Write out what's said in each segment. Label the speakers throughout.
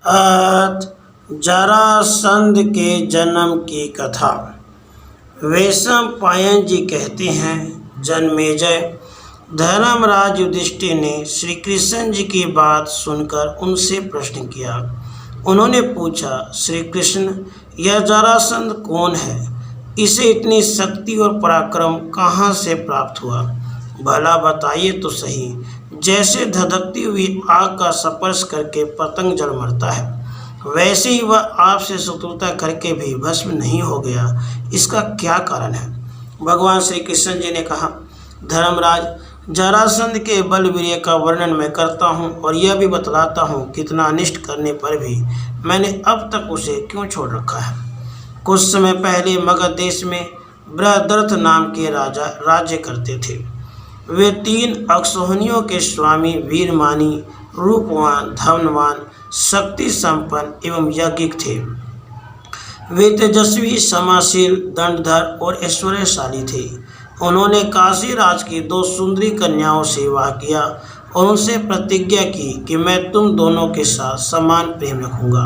Speaker 1: आज जरासंध के जन्म की कथा। वैशंपायन जी कहते हैं, जन्मेजय, धर्मराज युधिष्ठिर ने श्री कृष्ण जी की बात सुनकर उनसे प्रश्न किया। उन्होंने पूछा, श्री कृष्ण, यह जरासंध कौन है? इसे इतनी शक्ति और पराक्रम कहाँ से प्राप्त हुआ? भला बताइए तो सही। जैसे धधकती हुई आग का स्पर्श करके पतंग जल मरता है, वैसे ही वह आपसे शत्रुता करके भी भस्म नहीं हो गया। इसका क्या कारण है? भगवान श्री कृष्ण जी ने कहा, धर्मराज, जरासंध के बलवीर्य का वर्णन मैं करता हूँ और यह भी बतलाता हूँ कितना अनिष्ट करने पर भी मैंने अब तक उसे क्यों छोड़ रखा है। कुछ समय पहले मगध देश में बृहद्रथ नाम के राजा राज्य करते थे। वे 3 अक्षौहिणियों के स्वामी, वीरमानी, रूपवान, धनवान, शक्ति संपन्न एवं यज्ञिक थे। वे तेजस्वी, क्षमाशील, दंडधर और ऐश्वर्यशाली थे। उन्होंने काशी राज की 2 सुंदरी कन्याओं से विवाह किया और उनसे प्रतिज्ञा की कि मैं तुम दोनों के साथ समान प्रेम रखूंगा।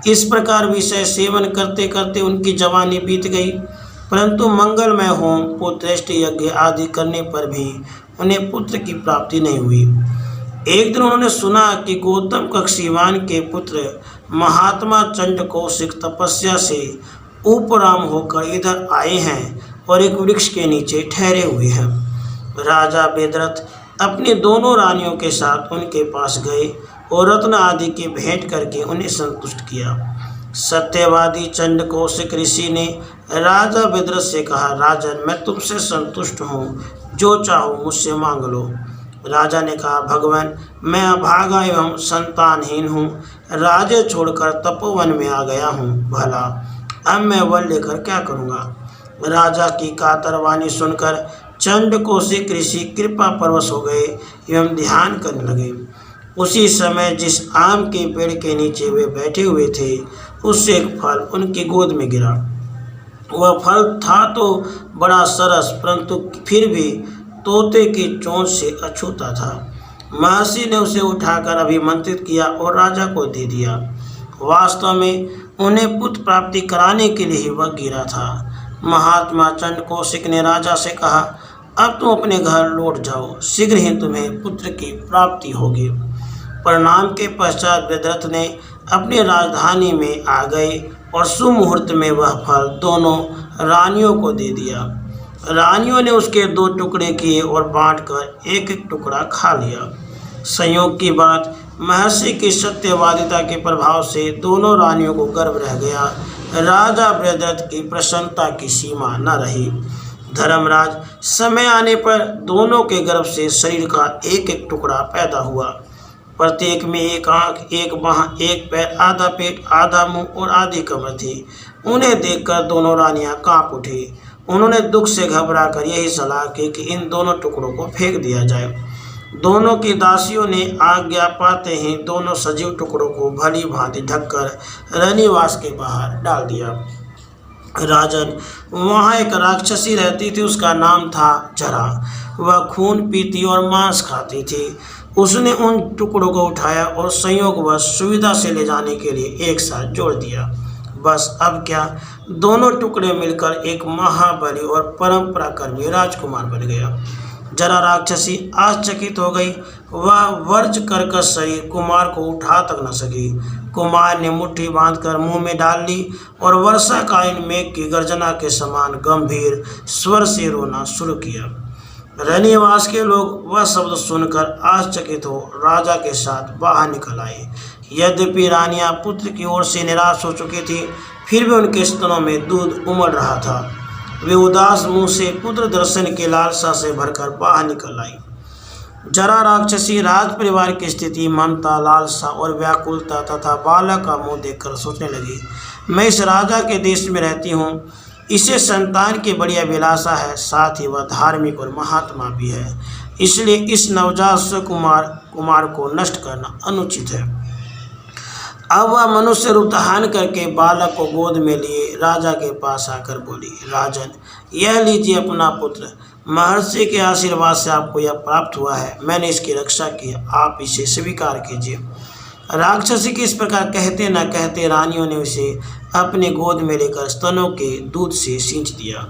Speaker 1: इस प्रकार विषय सेवन करते करते उनकी जवानी बीत गई, परंतु मंगलमय होम, पुत्रेष्ट यज्ञ आदि करने पर भी उन्हें पुत्र की प्राप्ति नहीं हुई। एक दिन उन्होंने सुना कि गौतम कक्षीवान के पुत्र महात्मा चंड कौशिक तपस्या से उपराम होकर इधर आए हैं और एक वृक्ष के नीचे ठहरे हुए हैं। राजा बेदरथ अपनी दोनों रानियों के साथ उनके पास गए और रत्न आदि की भेंट करके उन्हें संतुष्ट किया। सत्यवादी चंड कौशिक ऋषि ने राजा बेदरथ से कहा, राजन, मैं तुमसे संतुष्ट हूँ, जो चाहो मुझसे मांग लो। राजा ने कहा, भगवान, मैं अभागा एवं संतानहीन हूँ, राज्य छोड़कर तपोवन में आ गया हूँ। भला अब मैं वर लेकर क्या करूँगा? राजा की कातरवाणी सुनकर चंड कौशिक ऋषि कृपा परवश हो गए एवं ध्यान करने लगे। उसी समय जिस आम के पेड़ के नीचे वे बैठे हुए थे, उससे एक फल उनकी गोद में गिरा। वह फल था तो बड़ा सरस, परंतु फिर भी तोते की चोंच से अछूता था। महर्षि ने उसे उठाकर अभिमंत्रित किया और राजा को दे दिया। वास्तव में उन्हें पुत्र प्राप्ति कराने के लिए ही वह गिरा था। महात्मा चंड कौशिक ने राजा से कहा, अब तुम अपने घर लौट जाओ, शीघ्र ही तुम्हें पुत्र की प्राप्ति होगी। प्रणाम के पश्चात बेदरथ ने अपनी राजधानी में आ गए और सुमुहूर्त में वह फल दोनों रानियों को दे दिया। रानियों ने उसके 2 टुकड़े किए और बांटकर एक एक टुकड़ा खा लिया। संयोग की बात, महर्षि की सत्यवादिता के प्रभाव से दोनों रानियों को गर्व रह गया। राजा बेदरथ की प्रसन्नता की सीमा न रही। धर्मराज, समय आने पर दोनों के गर्भ से शरीर का एक एक टुकड़ा पैदा हुआ। प्रत्येक में एक आंख, एक बाह, एक पैर, आधा पेट, आधा मुंह और आधी कमर थी। उन्हें देखकर दोनों रानियां कांप उठी। उन्होंने दुख से घबराकर यही सलाह की कि इन दोनों टुकड़ों को फेंक दिया जाए। दोनों की दासियों ने आज्ञा पाते ही दोनों सजीव टुकड़ों को भली भांति ढककर रनिवास के बाहर डाल दिया। राजन, वहाँ एक राक्षसी रहती थी, उसका नाम था जरा। वह खून पीती और मांस खाती थी। उसने उन टुकड़ों को उठाया और संयोगवश सुविधा से ले जाने के लिए एक साथ जोड़ दिया। बस अब क्या, दोनों टुकड़े मिलकर एक महाबली और परम पराक्रमी राजकुमार बन गया। जरा राक्षसी आश्चर्यचकित हो गई। वह वर्ज कर शरीर कुमार को उठा तक न सकी। कुमार ने मुट्ठी बांधकर मुंह में डाल ली और वर्षाकालीन मेघ की गर्जना के समान गंभीर स्वर से रोना शुरू किया। रनिवास के लोग वह शब्द सुनकर आश्चर्यचकित हो राजा के साथ बाहर निकल आए। यद्यपि रानियां पुत्र की ओर से निराश हो चुकी थी, फिर भी उनके स्तनों में दूध उमड़ रहा था। वे उदास मुंह से पुत्र दर्शन की लालसा से भरकर बाहर निकल आई। जरा राक्षसी राज परिवार की स्थिति, ममता, लालसा और व्याकुलता तथा बालक का मुंह देखकर सोचने लगी, मैं इस राजा के देश में रहती हूँ, इसे संतान की बड़ी अभिलाषा है, साथ ही वह धार्मिक और महात्मा भी है, इसलिए इस नवजात कुमार को नष्ट करना अनुचित है। अब वह मनुष्य रूप धारण करके बालक को गोद में लिए राजा के पास आकर बोली, राजन, यह लीजिए अपना पुत्र। महर्षि के आशीर्वाद से आपको यह प्राप्त हुआ है। मैंने इसकी रक्षा की, आप इसे स्वीकार कीजिए। राक्षसी के इस प्रकार कहते न कहते रानियों ने उसे अपने गोद में लेकर स्तनों के दूध से सींच दिया।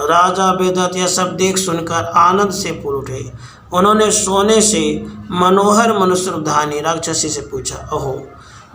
Speaker 1: राजा बेदत्त यह सब देख सुनकर आनंद से फूल उठे। उन्होंने सोने से मनोहर मनुष्य रूप धारी राक्षसी से पूछा, अहो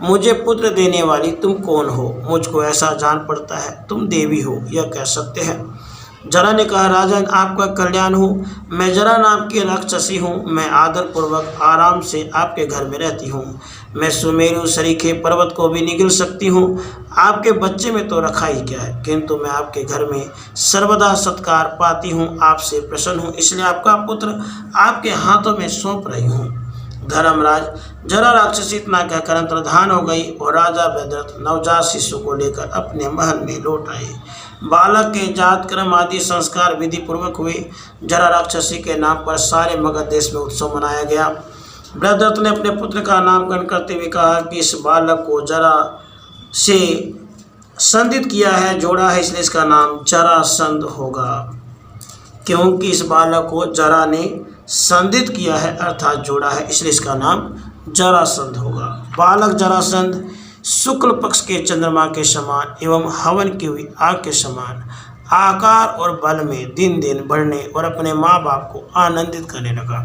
Speaker 1: मुझे पुत्र देने वाली तुम कौन हो? मुझको ऐसा जान पड़ता है तुम देवी हो, यह कह सकते हैं। जरा ने कहा, राजन आपका कल्याण हो, मैं जरा नाम की राक्षसी हूँ। मैं आदरपूर्वक आराम से आपके घर में रहती हूँ। मैं सुमेरु सरीखे पर्वत को भी निगल सकती हूँ। आपके बच्चे में तो रखा ही क्या है, किंतु मैं आपके घर में सर्वदा सत्कार पाती हूँ। आपसे प्रसन्न हूँ, इसलिए आपका पुत्र आपके हाथों में सौंप रही हूँ। धर्मराज जरा राक्षसी इतना कहकर अंतर्धान हो गई और राजा बेदत्त नवजात शिशु को लेकर अपने महल में लौट आए। बालक के जात कर्म आदि संस्कार विधि पूर्वक हुए। जरा राक्षसी के नाम पर सारे मगध देश में उत्सव मनाया गया। बेदत्त ने अपने पुत्र का नामकरण करते हुए कहा कि इस बालक को जरा से संधित किया है, जोड़ा है, इसलिए इसका नाम जरासंध होगा। क्योंकि इस बालक को जरा ने संधित किया है अर्थात जोड़ा है, इसलिए इसका नाम जरासंध होगा। बालक जरासंध शुक्ल पक्ष के चंद्रमा के समान एवं हवन की हुई आग के समान आकार और बल में दिन दिन बढ़ने और अपने माँ बाप को आनंदित करने लगा।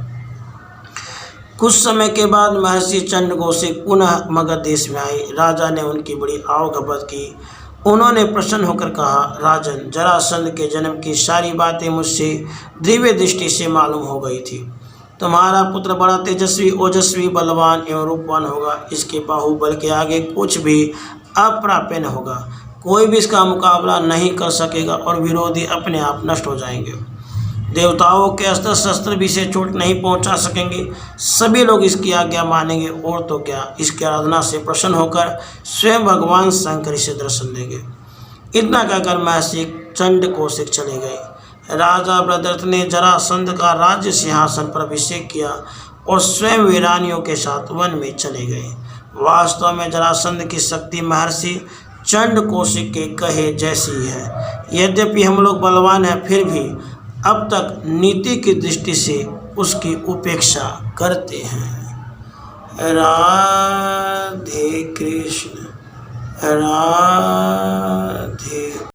Speaker 1: कुछ समय के बाद महर्षि चंड कौशिक पुनः मगध देश में आए। राजा ने उनकी बड़ी आवभगत की। उन्होंने प्रसन्न होकर कहा, राजन जरासंध के जन्म की सारी बातें मुझसे दिव्य दृष्टि से मालूम हो गई थी। तुम्हारा पुत्र बड़ा तेजस्वी, ओजस्वी, बलवान एवं रूपवान होगा। इसके बाहुबल के आगे कुछ भी अप्राप्य न होगा। कोई भी इसका मुकाबला नहीं कर सकेगा और विरोधी अपने आप नष्ट हो जाएंगे। देवताओं के अस्त्र शस्त्र भी इसे चोट नहीं पहुंचा सकेंगे। सभी लोग इसकी आज्ञा मानेंगे और तो क्या, इसकी आराधना से प्रसन्न होकर स्वयं भगवान शंकर इसे दर्शन देंगे। इतना कहकर महर्षि चंड कौशिक चले गए। राजा बेदत्त ने जरासंध का राज्य सिंहासन पर अभिषेक किया और स्वयं वीरानियों के साथ वन में चले गए। वास्तव में जरासंध की शक्ति महर्षि चंड कौशिक के कहे जैसी ही है। यद्यपि हम लोग बलवान हैं, फिर भी अब तक नीति की दृष्टि से उसकी उपेक्षा करते हैं। राधे कृष्ण, राधे।